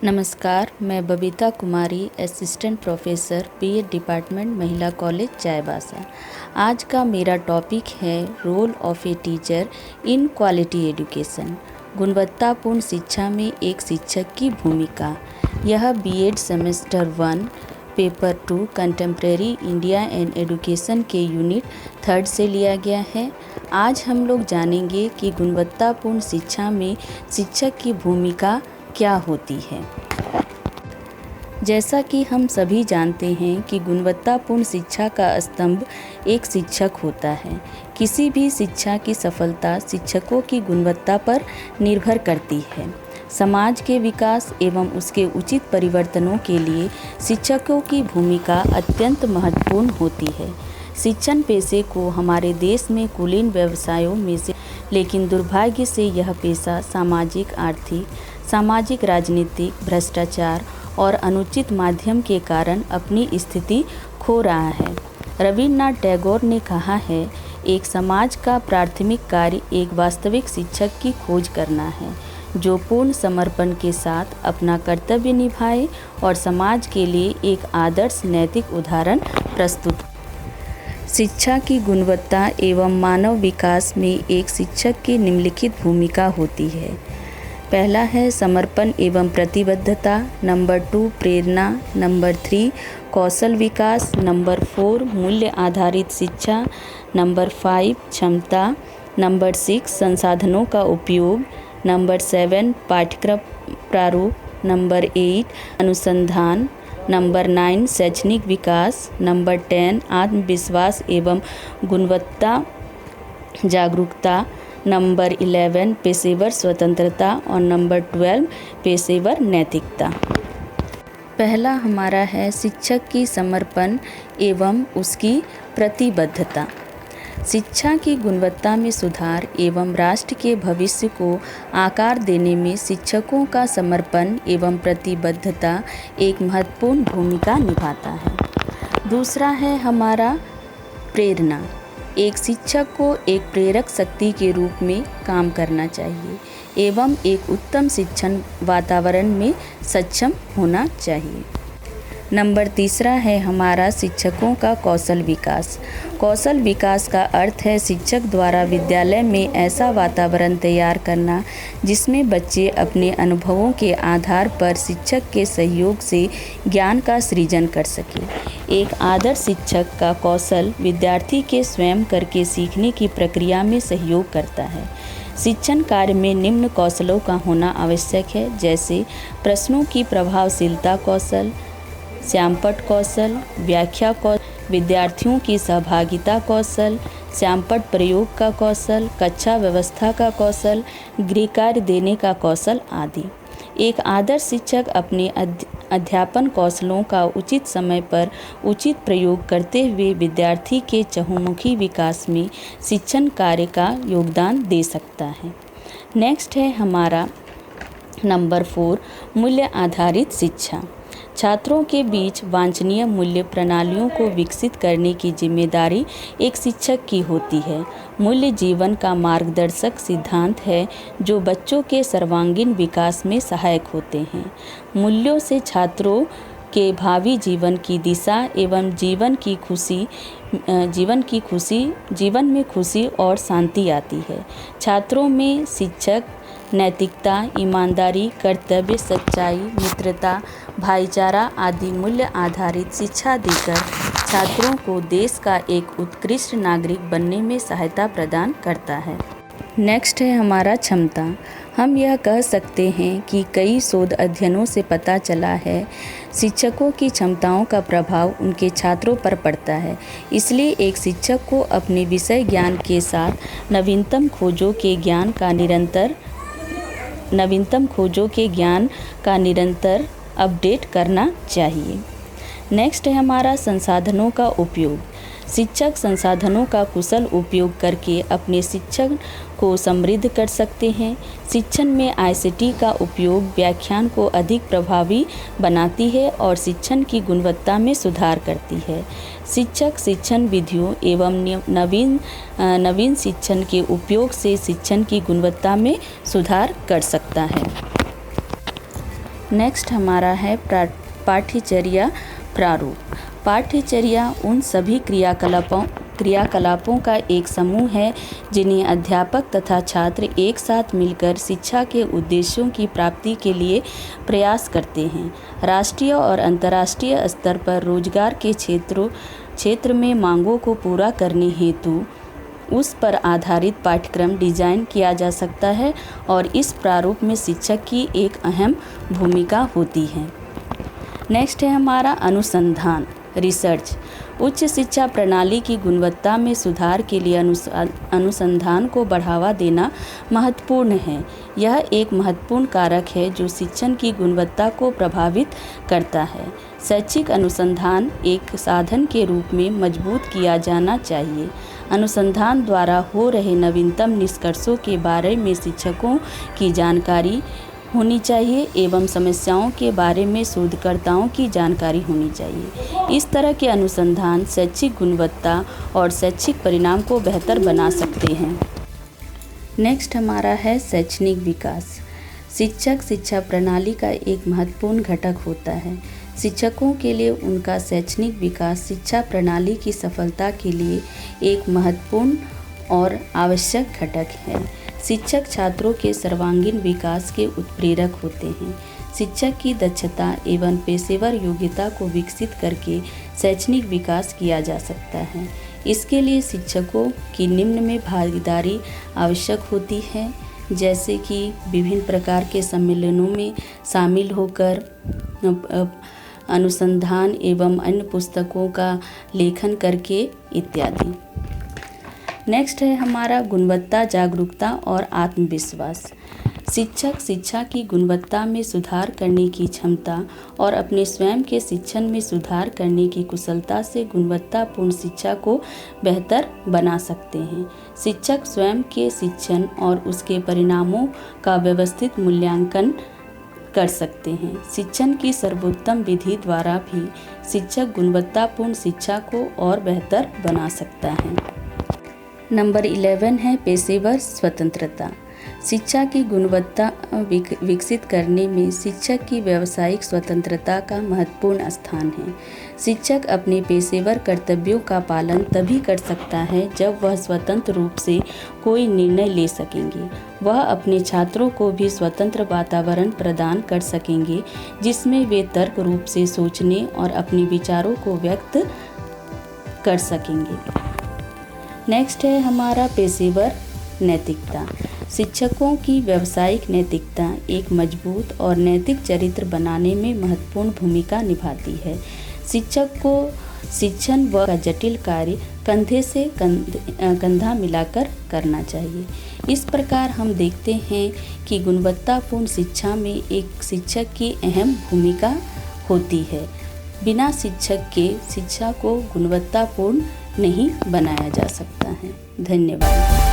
नमस्कार, मैं Babita Kumari, assistant professor BEd department महिला कॉलेज चाईबासा। आज का मेरा टॉपिक है role of a teacher in quality education. गुणवत्तापूर्ण शिक्षा में एक शिक्षक की भूमिका। यह BEd semester 1 paper 2 contemporary India and education के यूनिट 3 से लिया गया है। आज हम लोग जानेंगे कि गुणवत्तापूर्ण शिक्षा में शिक्षक की भूमिका क्या होती है। जैसा कि हम सभी जानते हैं कि गुणवत्तापूर्ण शिक्षा का स्तंभ एक शिक्षक होता है। किसी भी शिक्षा की सफलता शिक्षकों की गुणवत्ता पर निर्भर करती है। समाज के विकास एवं उसके उचित परिवर्तनों के लिए शिक्षकों की भूमिका अत्यंत महत्वपूर्ण होती है। शिक्षण पेशे को हमारे देश में कुलीन व्यवसायों में से, लेकिन दुर्भाग्य से यह पेशा सामाजिक राजनीतिक भ्रष्टाचार और अनुचित माध्यम के कारण अपनी स्थिति खो रहा है। रविन्द्रनाथ टैगोर ने कहा है, एक समाज का प्राथमिक कार्य एक वास्तविक शिक्षक की खोज करना है, जो पूर्ण समर्पण के साथ अपना कर्तव्य निभाए और समाज के लिए एक आदर्श नैतिक उदाहरण प्रस्तुत। शिक्षा की गुणवत्ता एवं मानव विकास में एक शिक्षक की निम्नलिखित भूमिका होती है। पहला है समर्पण एवं प्रतिबद्धता, नंबर 2 प्रेरणा, नंबर 3 कौशल विकास, नंबर 4 मूल्य आधारित शिक्षा, नंबर 5 क्षमता, नंबर 6 संसाधनों का उपयोग, नंबर 7 पाठ्यक्रम प्रारूप, नंबर 8 अनुसंधान, नंबर 9 शैक्षणिक विकास, नंबर 10 आत्मविश्वास एवं गुणवत्ता जागरूकता, नंबर 11 पेशेवर स्वतंत्रता और नंबर 12 पेशेवर नैतिकता। पहला हमारा है शिक्षक की समर्पण एवं उसकी प्रतिबद्धता। शिक्षा की गुणवत्ता में सुधार एवं राष्ट्र के भविष्य को आकार देने में शिक्षकों का समर्पण एवं प्रतिबद्धता एक महत्वपूर्ण भूमिका निभाता है। दूसरा है हमारा प्रेरणा। एक शिक्षक को एक प्रेरक शक्ति के रूप में काम करना चाहिए एवं एक उत्तम शिक्षण वातावरण में सक्षम होना चाहिए। नंबर 3 है हमारा शिक्षकों का कौशल विकास। कौशल विकास का अर्थ है शिक्षक द्वारा विद्यालय में ऐसा वातावरण तैयार करना जिसमें बच्चे अपने अनुभवों के आधार पर शिक्षक के सहयोग से ज्ञान का सृजन कर सकें। एक आदर्श शिक्षक का कौशल विद्यार्थी के स्वयं करके सीखने की प्रक्रिया में सहयोग करता है। शिक्षण कार्य में निम्न कौशलों का होना आवश्यक है, जैसे प्रश्नों की प्रभावशीलता कौशल, श्यामपट्ट कौशल, व्याख्या कौशल, विद्यार्थियों की सहभागिता कौशल, श्यामपट्ट प्रयोग का कौशल, कक्षा व्यवस्था का कौशल, गृह कार्य देने का कौशल आदि। एक आदर्श शिक्षक अपने अध्यापन कौशलों का उचित समय पर उचित प्रयोग करते हुए विद्यार्थी के चहुमुखी विकास में शिक्षण कार्य का योगदान दे सकता है। नेक्स्ट है हमारा नंबर 4 मूल्य आधारित शिक्षा। छात्रों के बीच वांछनीय मूल्य प्रणालियों को विकसित करने की जिम्मेदारी एक शिक्षक की होती है। मूल्य जीवन का मार्गदर्शक सिद्धांत है जो बच्चों के सर्वांगीण विकास में सहायक होते हैं। मूल्यों से छात्रों के भावी जीवन की दिशा एवं जीवन में खुशी और शांति आती है। छात्रों में शिक्षक नैतिकता, ईमानदारी, कर्तव्य, सच्चाई, मित्रता, भाईचारा आदि मूल्य आधारित शिक्षा देकर छात्रों को देश का एक उत्कृष्ट नागरिक बनने में सहायता प्रदान करता है। नेक्स्ट है हमारा क्षमता। हम यह कह सकते हैं कि कई शोध अध्ययनों से पता चला है शिक्षकों की क्षमताओं का प्रभाव उनके छात्रों पर पड़ता है। इसलिए एक शिक्षक को अपने विषय ज्ञान के साथ नवीनतम खोजों के ज्ञान का निरंतर अपडेट करना चाहिए। नेक्स्ट है हमारा संसाधनों का उपयोग। शिक्षक संसाधनों का कुशल उपयोग करके अपने शिक्षण को समृद्ध कर सकते हैं। शिक्षण में आईसीटी का उपयोग व्याख्यान को अधिक प्रभावी बनाती है और शिक्षण की गुणवत्ता में सुधार करती है। शिक्षक शिक्षण विधियों एवं नवीन शिक्षण के उपयोग से शिक्षण की गुणवत्ता में सुधार कर सकता है। नेक्स्ट हमारा है पाठ्यचर्या प्रारूप। पाठ्यचर्या उन सभी क्रियाकलापों का एक समूह है जिन्हें अध्यापक तथा छात्र एक साथ मिलकर शिक्षा के उद्देश्यों की प्राप्ति के लिए प्रयास करते हैं। राष्ट्रीय और अंतर्राष्ट्रीय स्तर पर रोजगार के क्षेत्र में मांगों को पूरा करने हेतु उस पर आधारित पाठ्यक्रम डिजाइन किया जा सकता है और इस प्रारूप में शिक्षक की एक अहम भूमिका होती है। नेक्स्ट है हमारा अनुसंधान, रिसर्च। उच्च शिक्षा प्रणाली की गुणवत्ता में सुधार के लिए अनुसंधान को बढ़ावा देना महत्वपूर्ण है। यह एक महत्वपूर्ण कारक है जो शिक्षण की गुणवत्ता को प्रभावित करता है। शैक्षिक अनुसंधान एक साधन के रूप में मजबूत किया जाना चाहिए। अनुसंधान द्वारा हो रहे नवीनतम निष्कर्षों के बारे में शिक्षकों की जानकारी होनी चाहिए एवं समस्याओं के बारे में शोधकर्ताओं की जानकारी होनी चाहिए। इस तरह के अनुसंधान शैक्षिक गुणवत्ता और शैक्षिक परिणाम को बेहतर बना सकते हैं। नेक्स्ट हमारा है शैक्षणिक विकास। शिक्षक शिक्षा प्रणाली का एक महत्वपूर्ण घटक होता है। शिक्षकों के लिए उनका शैक्षणिक विकास शिक्षा प्रणाली की सफलता के लिए एक महत्वपूर्ण और आवश्यक घटक है। शिक्षक छात्रों के सर्वांगीण विकास के उत्प्रेरक होते हैं। शिक्षक की दक्षता एवं पेशेवर योग्यता को विकसित करके शैक्षणिक विकास किया जा सकता है। इसके लिए शिक्षकों की निम्न में भागीदारी आवश्यक होती है, जैसे कि विभिन्न प्रकार के सम्मेलनों में शामिल होकर अनुसंधान एवं अन्य पुस्तकों का लेखन करके इत्यादि। नेक्स्ट है हमारा गुणवत्ता, जागरूकता और आत्मविश्वास। शिक्षक शिक्षा की गुणवत्ता में सुधार करने की क्षमता और अपने स्वयं के शिक्षण में सुधार करने की कुशलता से गुणवत्तापूर्ण शिक्षा को बेहतर बना सकते हैं। शिक्षक स्वयं के शिक्षण और उसके परिणामों का व्यवस्थित मूल्यांकन कर सकते हैं। शिक्षण की सर्वोत्तम विधि द्वारा भी शिक्षक गुणवत्तापूर्ण शिक्षा को और बेहतर बना सकता है। नंबर 11 है पेशेवर स्वतंत्रता। शिक्षा की गुणवत्ता विकसित करने में शिक्षक की व्यावसायिक स्वतंत्रता का महत्वपूर्ण स्थान है। शिक्षक अपने पेशेवर कर्तव्यों का पालन तभी कर सकता है जब वह स्वतंत्र रूप से कोई निर्णय ले सकेंगे। वह अपने छात्रों को भी स्वतंत्र वातावरण प्रदान कर सकेंगे जिसमें वे तर्क रूप से सोचने और अपने विचारों को व्यक्त कर सकेंगे। नेक्स्ट है हमारा पेशेवर नैतिकता। शिक्षकों की व्यावसायिक नैतिकता एक मजबूत और नैतिक चरित्र बनाने में महत्वपूर्ण भूमिका निभाती है। शिक्षक को शिक्षण व जटिल कार्य कंधे से कंधा मिलाकर करना चाहिए। इस प्रकार हम देखते हैं कि गुणवत्तापूर्ण शिक्षा में एक शिक्षक की अहम भूमिका होती है। बिना शिक्षक के शिक्षा को गुणवत्तापूर्ण नहीं बनाया जा सकता है। धन्यवाद।